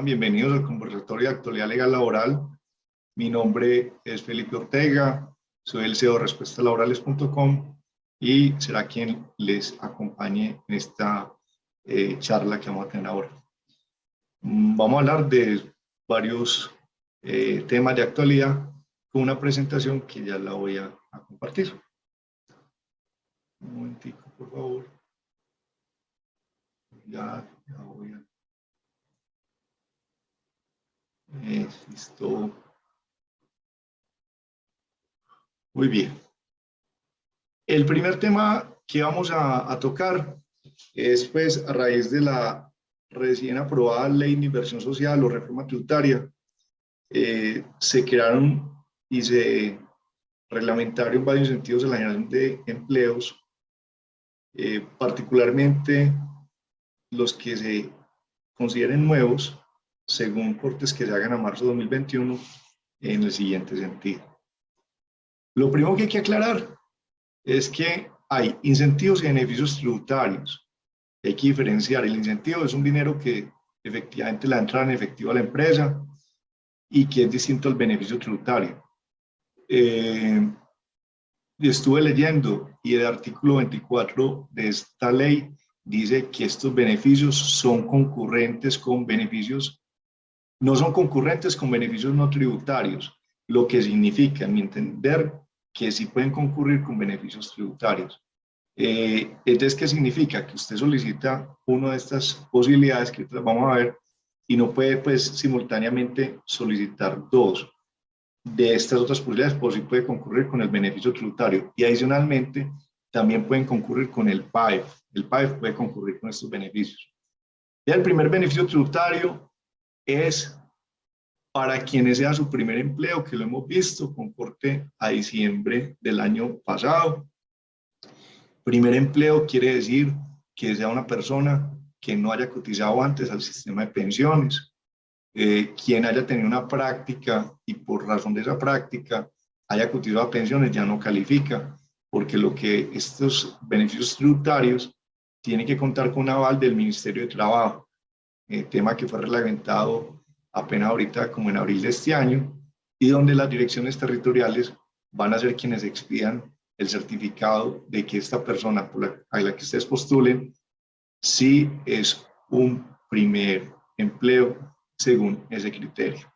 Sean bienvenidos al conversatorio de actualidad legal laboral. Mi nombre es Felipe Ortega, soy el CEO de respuestaslaborales.com y será quien les acompañe en esta charla que vamos a tener ahora. Vamos a hablar de varios temas de actualidad con una presentación que ya la voy a compartir. Un momentico, por favor. Ya voy a... listo. Muy bien. El primer tema que vamos a tocar es, pues, a raíz de la recién aprobada Ley de Inversión Social o Reforma Tributaria, se crearon y se reglamentaron varios incentivos en la generación de empleos, particularmente los que se consideren nuevos, según cortes que se hagan a marzo de 2021, en el siguiente sentido. Lo primero que hay que aclarar es que hay incentivos y beneficios tributarios. Hay que diferenciar. El incentivo es un dinero que efectivamente le entra en efectivo a la empresa y que es distinto al beneficio tributario. Estuve leyendo y el artículo 24 de esta ley dice que estos beneficios son concurrentes con beneficios, no son concurrentes con beneficios no tributarios, lo que significa, en mi entender, que sí pueden concurrir con beneficios tributarios. Entonces, ¿qué significa? Que usted solicita una de estas posibilidades que vamos a ver y no puede, pues, simultáneamente solicitar dos de estas otras posibilidades, por si puede concurrir con el beneficio tributario. Y adicionalmente, también pueden concurrir con el PAEF. El PAEF puede concurrir con estos beneficios. Y el primer beneficio tributario es para quienes sea su primer empleo, que lo hemos visto con corte a diciembre del año pasado. Primer empleo quiere decir que sea una persona que no haya cotizado antes al sistema de pensiones, quien haya tenido una práctica y por razón de esa práctica haya cotizado a pensiones ya no califica, porque lo que estos beneficios tributarios tienen que contar con un aval del Ministerio de Trabajo, tema que fue reglamentado apenas ahorita como en abril de este año, y donde las direcciones territoriales van a ser quienes expidan el certificado de que esta persona a la que ustedes postulen sí es un primer empleo según ese criterio.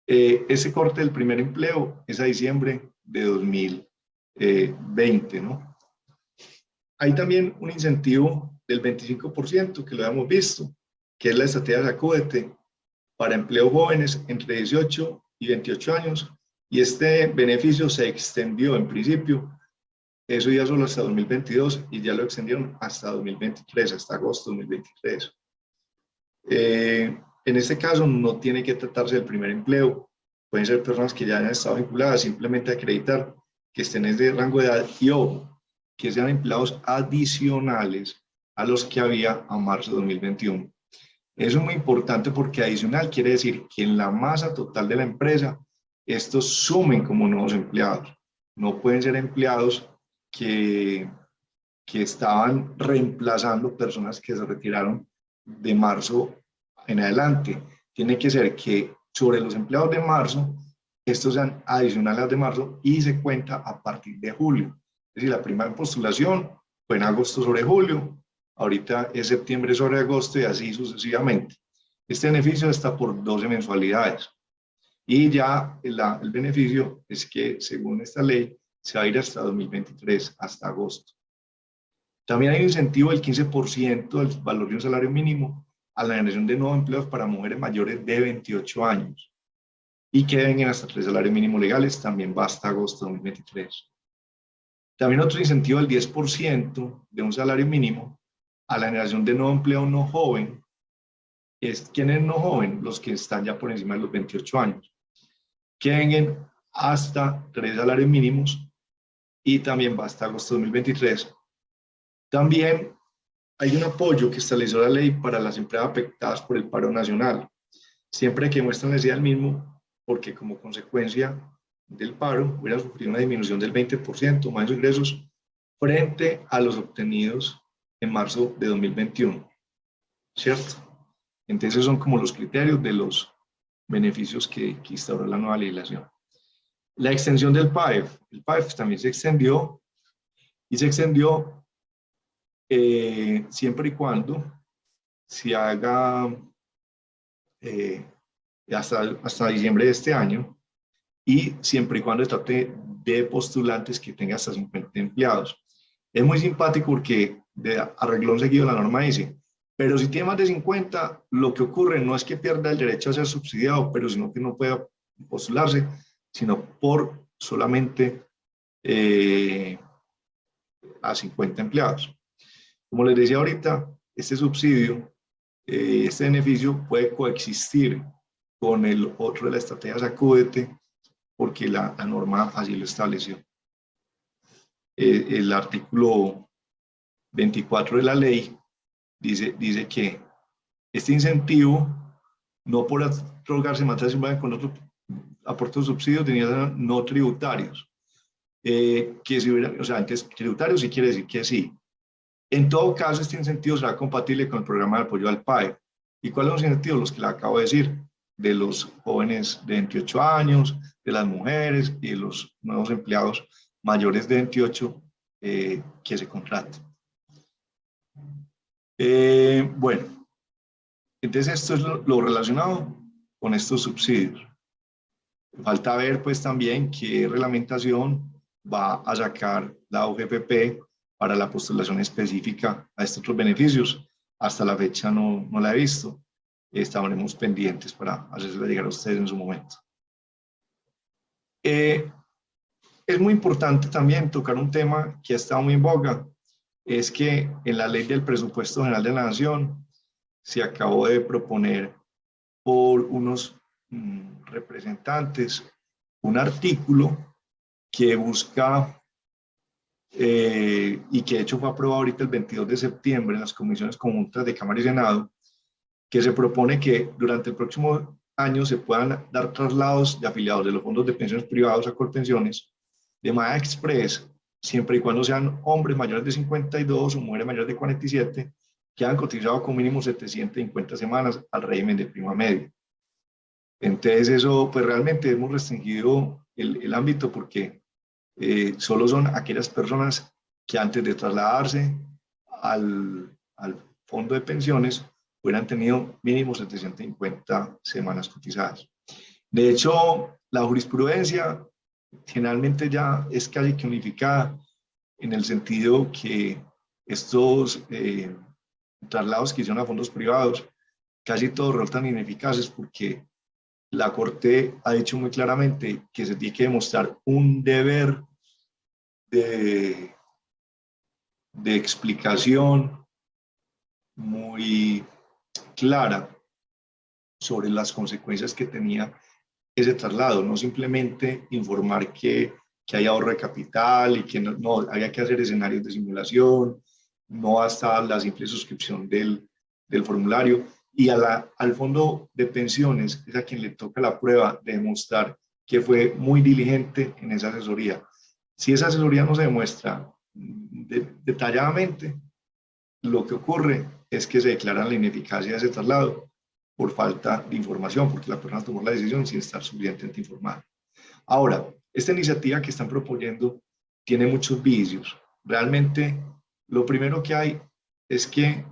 Ese corte del primer empleo es a diciembre de 2020, ¿no? Hay también un incentivo del 25% que lo hemos visto, que es la estrategia Sacúdete para empleos jóvenes entre 18 y 28 años, y este beneficio se extendió en principio, eso ya solo hasta 2022, y ya lo extendieron hasta 2023, hasta agosto de 2023. En este caso no tiene que tratarse del primer empleo, pueden ser personas que ya hayan estado vinculadas, simplemente acreditar que estén en ese rango de edad y ojo, que sean empleados adicionales a los que había a marzo de 2021. Eso es muy importante porque adicional quiere decir que en la masa total de la empresa estos sumen como nuevos empleados. No pueden ser empleados que estaban reemplazando personas que se retiraron de marzo en adelante. Tiene que ser que sobre los empleados de marzo, estos sean adicionales a los de marzo y se cuenta a partir de julio. Es decir, la primera postulación fue en agosto sobre julio, ahorita es septiembre sobre agosto y así sucesivamente. Este beneficio está por 12 mensualidades. Y ya el beneficio es que, según esta ley, se va a ir hasta 2023, hasta agosto. También hay un incentivo del 15% del valor de un salario mínimo a la generación de nuevos empleos para mujeres mayores de 28 años y que vengan hasta 3 salarios mínimos legales, también va hasta agosto de 2023. También otro incentivo del 10% de un salario mínimo a la generación de nuevo empleo no joven. ¿Quién es no joven? Los que están ya por encima de los 28 años. Que vengan hasta 3 salarios mínimos y también va hasta agosto de 2023. También hay un apoyo que estableció la ley para las empresas afectadas por el paro nacional, siempre que muestran necesidad del mismo, porque como consecuencia del paro hubiera sufrido una disminución del 20% más de ingresos frente a los obtenidos en marzo de 2021, ¿cierto? Entonces son como los criterios de los beneficios que instauró la nueva legislación. La extensión del PAEF. El PAEF también se extendió y se extendió siempre y cuando se haga hasta diciembre de este año y siempre y cuando trate de postulantes que tenga hasta 50 empleados. Es muy simpático porque a reglón seguido la norma dice, pero si tiene más de 50, lo que ocurre no es que pierda el derecho a ser subsidiado, pero sino que no pueda postularse, sino por solamente a 50 empleados. Como les decía ahorita, este subsidio, este beneficio puede coexistir con el otro de la estrategia Sacúdete, porque la norma así lo estableció. El artículo 24 de la ley dice que este incentivo, no por otorgarse materia con otros aportes o subsidios, tenía no tributarios. Que si hubiera, o sea, antes tributarios sí quiere decir que sí. En todo caso, este incentivo será compatible con el programa de apoyo al PAE. ¿Y cuáles son los incentivos? Los que le acabo de decir, de los jóvenes de 28 años, de las mujeres y de los nuevos empleados mayores de 28 que se contraten. Bueno, entonces esto es lo relacionado con estos subsidios. Falta ver pues también qué reglamentación va a sacar la OGPP para la postulación específica a estos otros beneficios. Hasta la fecha no la he visto. Estaremos pendientes para hacérsela llegar a ustedes en su momento. Es muy importante también tocar un tema que ha estado muy en boga, es que en la ley del presupuesto general de la Nación se acabó de proponer por unos representantes un artículo que busca y que de hecho fue aprobado ahorita el 22 de septiembre en las comisiones conjuntas de Cámara y Senado, que se propone que durante el próximo año se puedan dar traslados de afiliados de los fondos de pensiones privados a Colpensiones de manera express, siempre y cuando sean hombres mayores de 52 o mujeres mayores de 47 que han cotizado con mínimo 750 semanas al régimen de prima media. Entonces eso pues realmente hemos restringido el ámbito porque solo son aquellas personas que antes de trasladarse al fondo de pensiones hubieran tenido mínimo 750 semanas cotizadas. De hecho, la jurisprudencia generalmente ya es casi que unificada en el sentido que estos traslados que hicieron a fondos privados casi todos resultan ineficaces porque la Corte ha dicho muy claramente que se tiene que demostrar un deber de explicación muy clara sobre las consecuencias que tenía ese traslado, no simplemente informar que hay ahorro de capital y que no había que hacer escenarios de simulación, no basta la simple suscripción del formulario, y al fondo de pensiones es a quien le toca la prueba de demostrar que fue muy diligente en esa asesoría. Si esa asesoría no se demuestra detalladamente, lo que ocurre es que se declara la ineficacia de ese traslado por falta de información, porque la persona tomó la decisión sin estar suficientemente informada. Ahora, esta iniciativa que están proponiendo tiene muchos vicios. Realmente, lo primero que hay es que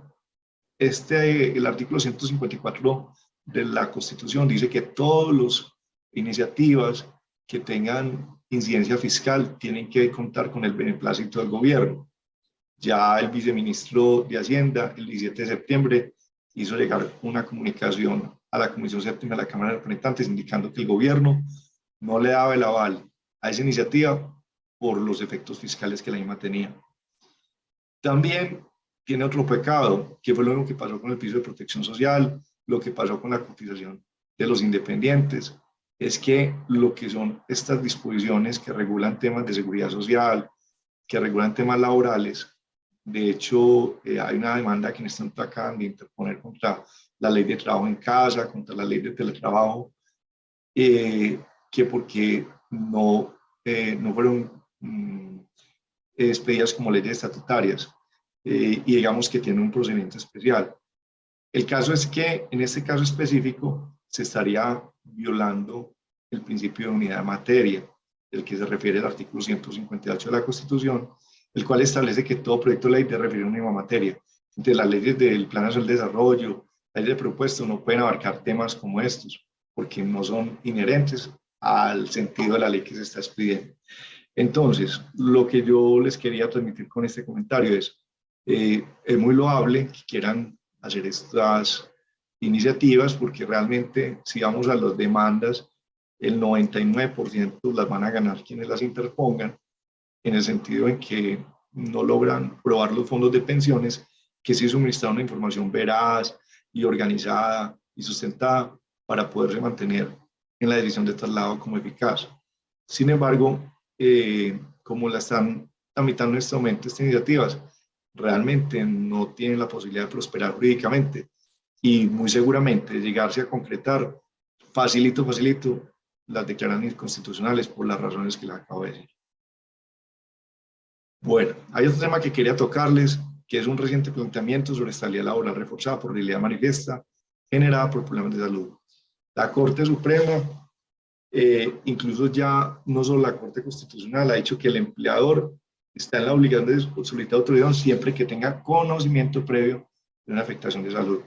el artículo 154 de la Constitución dice que todas las iniciativas que tengan incidencia fiscal tienen que contar con el beneplácito del gobierno. Ya el viceministro de Hacienda, el 17 de septiembre, hizo llegar una comunicación a la Comisión Séptima de la Cámara de Representantes indicando que el gobierno no le daba el aval a esa iniciativa por los efectos fiscales que la misma tenía. También tiene otro pecado, que fue lo mismo que pasó con el piso de protección social, lo que pasó con la cotización de los independientes, es que lo que son estas disposiciones que regulan temas de seguridad social, que regulan temas laborales, de hecho hay una demanda que en este momento acaban de interponer contra la ley de trabajo en casa, contra la ley de teletrabajo, que porque no fueron expedidas como leyes estatutarias y digamos que tienen un procedimiento especial. El caso es que en este caso específico se estaría violando el principio de unidad de materia, del que se refiere el artículo 158 de la Constitución, el cual establece que todo proyecto de ley debe referir a una misma materia. Entonces, las leyes del Plan Nacional de Desarrollo, las leyes de presupuesto no pueden abarcar temas como estos, porque no son inherentes al sentido de la ley que se está expidiendo. Entonces, lo que yo les quería transmitir con este comentario es muy loable que quieran hacer estas iniciativas, porque realmente, si vamos a las demandas, el 99% las van a ganar quienes las interpongan, en el sentido en que no logran probar los fondos de pensiones, que sí suministran una información veraz y organizada y sustentada para poderse mantener en la decisión de traslado como eficaz. Sin embargo, como la están tramitando en este momento estas iniciativas, realmente no tienen la posibilidad de prosperar jurídicamente y muy seguramente llegarse a concretar, facilito, las declaran inconstitucionales por las razones que les acabo de decir. Bueno, hay otro tema que quería tocarles, que es un reciente planteamiento sobre estabilidad laboral reforzada por realidad manifiesta generada por problemas de salud. La Corte Suprema, incluso ya no solo la Corte Constitucional, ha dicho que el empleador está en la obligación de solicitar autorización siempre que tenga conocimiento previo de una afectación de salud.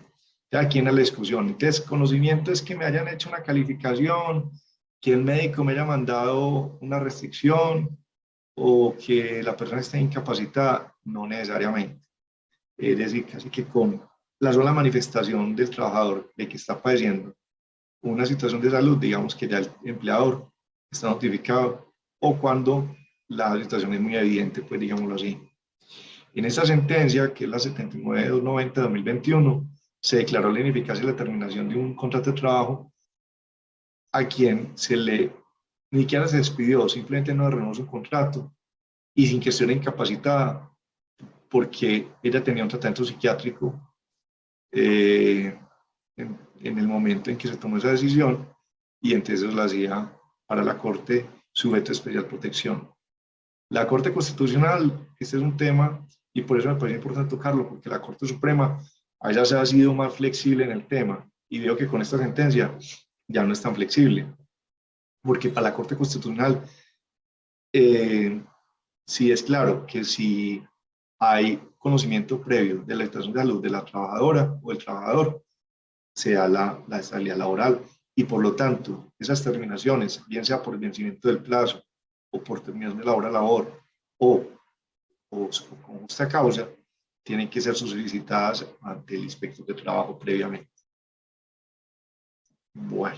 Ya aquí en la discusión, entonces, conocimiento es que me hayan hecho una calificación, que el médico me haya mandado una restricción o que la persona esté incapacitada, no necesariamente. Es decir, casi que con la sola manifestación del trabajador de que está padeciendo una situación de salud, digamos que ya el empleador está notificado, o cuando la situación es muy evidente, pues digámoslo así. En esta sentencia, que es la 79-290-2021, se declaró la ineficacia de la terminación de un contrato de trabajo a quien ni siquiera se despidió, simplemente no renovó su contrato y sin que estuviera incapacitada porque ella tenía un tratamiento psiquiátrico en el momento en que se tomó esa decisión y entonces la hacía para la Corte sujeto a especial protección. La Corte Constitucional, este es un tema y por eso me parece importante tocarlo, porque la Corte Suprema allá se ha sido más flexible en el tema y veo que con esta sentencia ya no es tan flexible, porque para la Corte Constitucional sí es claro que si hay conocimiento previo de la situación de salud de la trabajadora o el trabajador, se da la estabilidad laboral y por lo tanto esas terminaciones, bien sea por el vencimiento del plazo o por terminación de la hora labor o con justa causa, tienen que ser solicitadas ante el inspector de trabajo previamente. Bueno,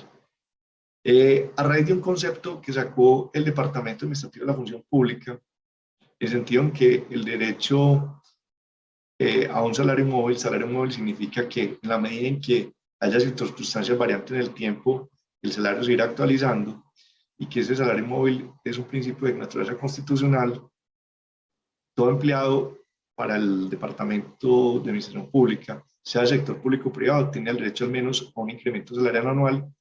a raíz de un concepto que sacó el Departamento Administrativo de la Función Pública, en el sentido en que el derecho a un salario móvil significa que en la medida en que haya circunstancias variantes en el tiempo, el salario se irá actualizando y que ese salario móvil es un principio de naturaleza constitucional. Todo empleado para el Departamento de Administración Pública, sea del sector público o privado, tiene el derecho al menos a un incremento salarial anual.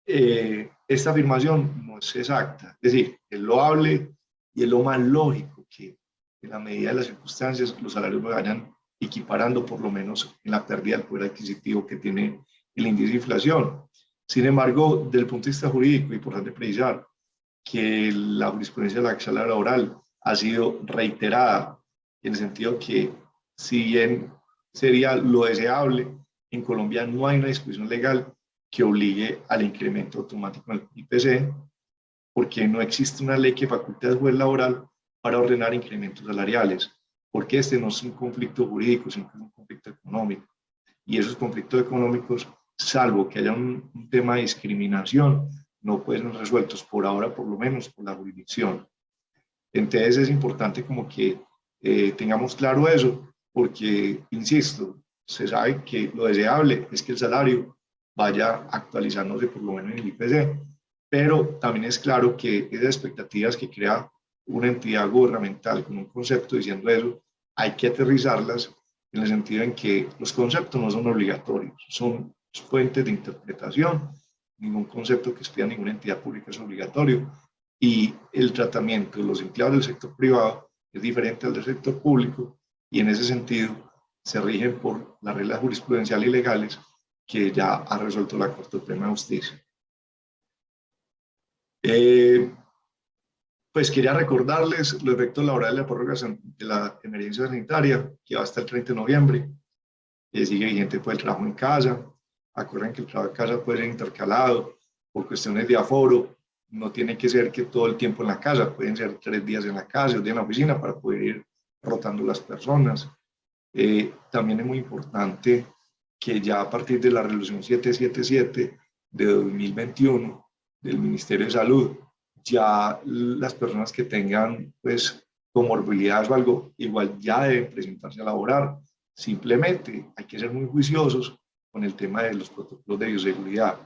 Esta afirmación no es exacta, es decir, es loable y es lo más lógico que en la medida de las circunstancias los salarios vayan equiparando por lo menos en la pérdida del poder adquisitivo que tiene el índice de inflación. Sin embargo, desde el punto de vista jurídico, es importante precisar que la jurisprudencia de la sala laboral ha sido reiterada en el sentido que si bien sería lo deseable, en Colombia no hay una disposición legal que obligue al incremento automático del IPC, porque no existe una ley que faculte al juez laboral para ordenar incrementos salariales, porque este no es un conflicto jurídico, sino que es un conflicto económico. Y esos conflictos económicos, salvo que haya un tema de discriminación, no pueden ser resueltos por ahora, por lo menos, por la jurisdicción. Entonces es importante como que tengamos claro eso, porque, insisto, se sabe que lo deseable es que el salario vaya actualizándose por lo menos en el IPC, pero también es claro que esas expectativas que crea una entidad gubernamental con un concepto diciendo eso, hay que aterrizarlas en el sentido en que los conceptos no son obligatorios, son fuentes de interpretación, ningún concepto que expida ninguna entidad pública es obligatorio, y el tratamiento de los empleados del sector privado es diferente al del sector público, y en ese sentido se rigen por las reglas jurisprudenciales y legales que ya ha resuelto la Corte Suprema de Justicia. Pues quería recordarles los efectos laborales de la prórroga de la emergencia sanitaria, que va hasta el 30 de noviembre. Sigue vigente pues, el trabajo en casa. Acuerden que el trabajo en casa puede ser intercalado por cuestiones de aforo. No tiene que ser que todo el tiempo en la casa, pueden ser 3 días en la casa, 2 días en la oficina para poder ir rotando las personas. También es muy importante que ya a partir de la resolución 777 de 2021 del Ministerio de Salud, ya las personas que tengan pues comorbilidades o algo, igual ya deben presentarse a laborar. Simplemente hay que ser muy juiciosos con el tema de los protocolos de bioseguridad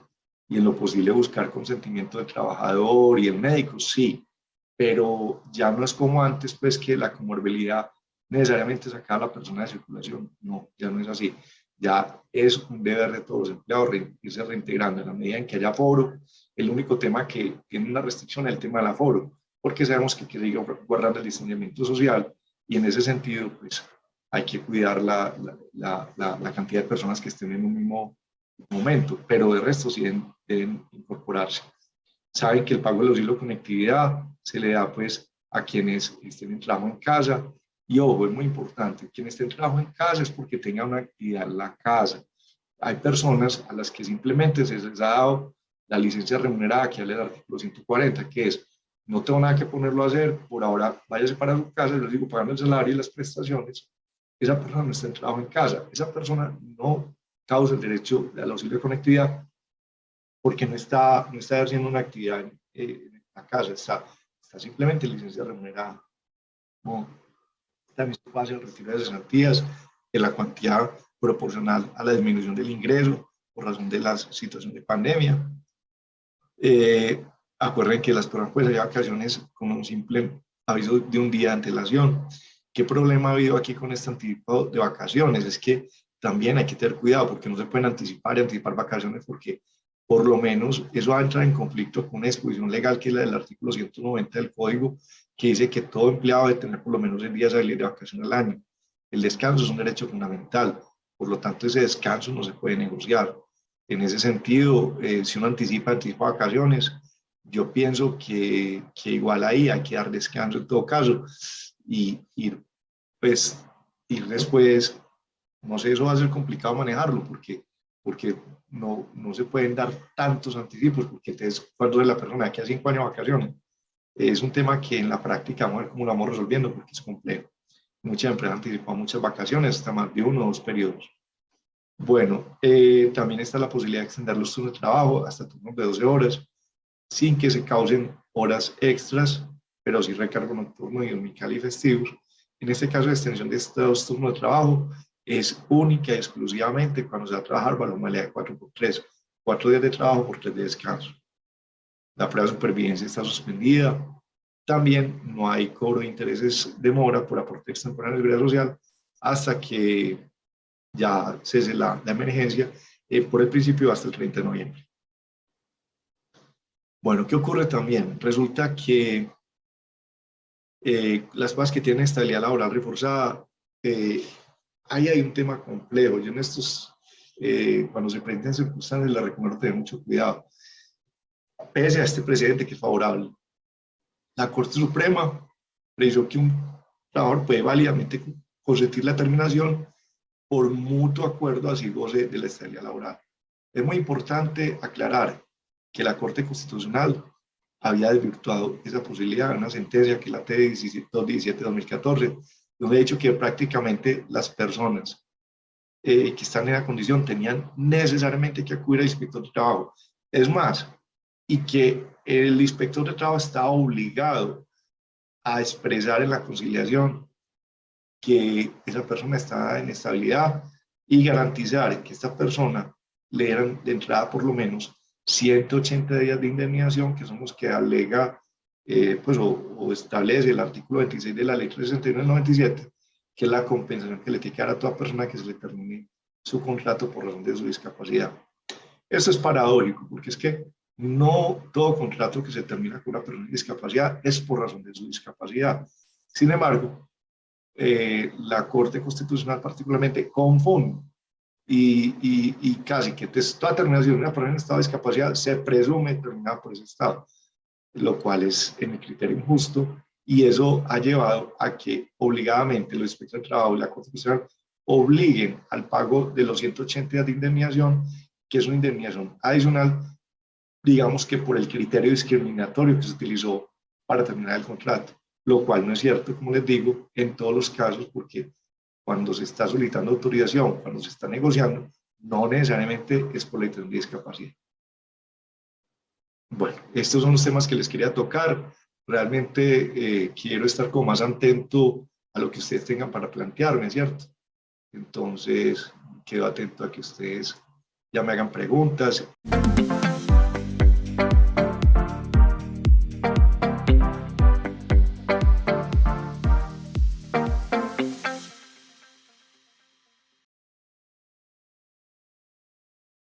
y en lo posible buscar consentimiento del trabajador y el médico, sí, pero ya no es como antes, pues que la comorbilidad necesariamente sacaba a la persona de circulación. No, ya no es así. Ya es un deber de todos los empleados irse reintegrando en la medida en que haya aforo. El único tema que tiene una restricción es el tema del aforo, porque sabemos que hay que seguir guardando el distanciamiento social y en ese sentido, pues hay que cuidar la cantidad de personas que estén en un mismo momento, pero de resto sí deben incorporarse. Saben que el pago del auxilio conectividad se le da pues a quienes estén en trabajo en casa. Y ojo, es muy importante, quien esté en trabajo en casa es porque tenga una actividad en la casa. Hay personas a las que simplemente se les ha dado la licencia remunerada que habla del artículo 140, que es, no tengo nada que ponerlo a hacer, por ahora váyase para su casa, yo les digo, pagando el salario y las prestaciones. Esa persona no está en trabajo en casa, esa persona no causa el derecho al auxilio de conectividad porque no está ejerciendo una actividad en la casa, está simplemente en licencia remunerada. No, también se puede hacer el retiro de cesantías en la cuantía proporcional a la disminución del ingreso por razón de la situación de pandemia. Acuerden que las personas pueden hacer vacaciones con un simple aviso de un día de antelación. ¿Qué problema ha habido aquí con este anticipo de vacaciones? Es que también hay que tener cuidado porque no se pueden anticipar y anticipar vacaciones porque por lo menos eso va a entrar en conflicto con una disposición legal que es la del artículo 190 del Código, que dice que todo empleado debe tener por lo menos 6 días hábiles de vacación al año. El descanso es un derecho fundamental, por lo tanto ese descanso no se puede negociar. En ese sentido, si uno anticipa vacaciones, yo pienso que igual ahí hay que dar descanso en todo caso y ir, pues, ir después, no sé, eso va a ser complicado manejarlo porque no se pueden dar tantos anticipos, porque entonces cuando es la persona que hace 5 años de vacaciones, es un tema que en la práctica vamos a ver cómo lo vamos resolviendo porque es complejo. Muchas empresas anticipan muchas vacaciones, hasta más de 1 o 2 periodos. Bueno, también está la posibilidad de extender los turnos de trabajo hasta turnos de 12 horas, sin que se causen horas extras, pero sí recargo nocturno y dominical y festivos. En este caso, la extensión de estos turnos de trabajo es única y exclusivamente cuando se va a trabajar bajo la modalidad de 4x3, 4 días de trabajo por 3 de descanso. La prueba de supervivencia está suspendida. También no hay cobro de intereses de mora por aporte extemporáneo de seguridad social hasta que ya cese la emergencia, por el principio hasta el 30 de noviembre. Bueno, ¿qué ocurre también? Resulta que las personas que tienen estabilidad laboral reforzada, ahí hay un tema complejo. Yo en estos, cuando se presentan circunstancias, les recomiendo tener mucho cuidado. Pese a este precedente que es favorable, la Corte Suprema precisó que un trabajador puede válidamente consentir la terminación por mutuo acuerdo así goce de la estabilidad laboral. Es muy importante aclarar que la Corte Constitucional había desvirtuado esa posibilidad en una sentencia que es la T217-2014, donde ha dicho que prácticamente las personas que están en la condición tenían necesariamente que acudir al inspector de trabajo. Es más, y que el inspector de trabajo está obligado a expresar en la conciliación que esa persona está en estabilidad y garantizar que esta persona le dieran de entrada por lo menos 180 días de indemnización, que son los que alega pues, o establece el artículo 26 de la ley 369 del 97, que es la compensación que le tiene que dar a toda persona que se le termine su contrato por razón de su discapacidad. Esto es paradójico, porque es que no todo contrato que se termina con una persona con discapacidad es por razón de su discapacidad. Sin embargo, la Corte Constitucional particularmente confunde y casi que toda terminación de una persona en estado de discapacidad se presume terminada por ese estado, lo cual es en mi criterio injusto, y eso ha llevado a que obligadamente los inspectores de trabajo y la Corte Constitucional obliguen al pago de los 180 días de indemnización, que es una indemnización adicional, digamos que por el criterio discriminatorio que se utilizó para terminar el contrato, lo cual no es cierto, como les digo, en todos los casos, porque cuando se está solicitando autorización, cuando se está negociando, no necesariamente es por la intención de discapacidad. Bueno, estos son los temas que les quería tocar. Realmente quiero estar como más atento a lo que ustedes tengan para plantearme, ¿cierto? Entonces, quedo atento a que ustedes ya me hagan preguntas.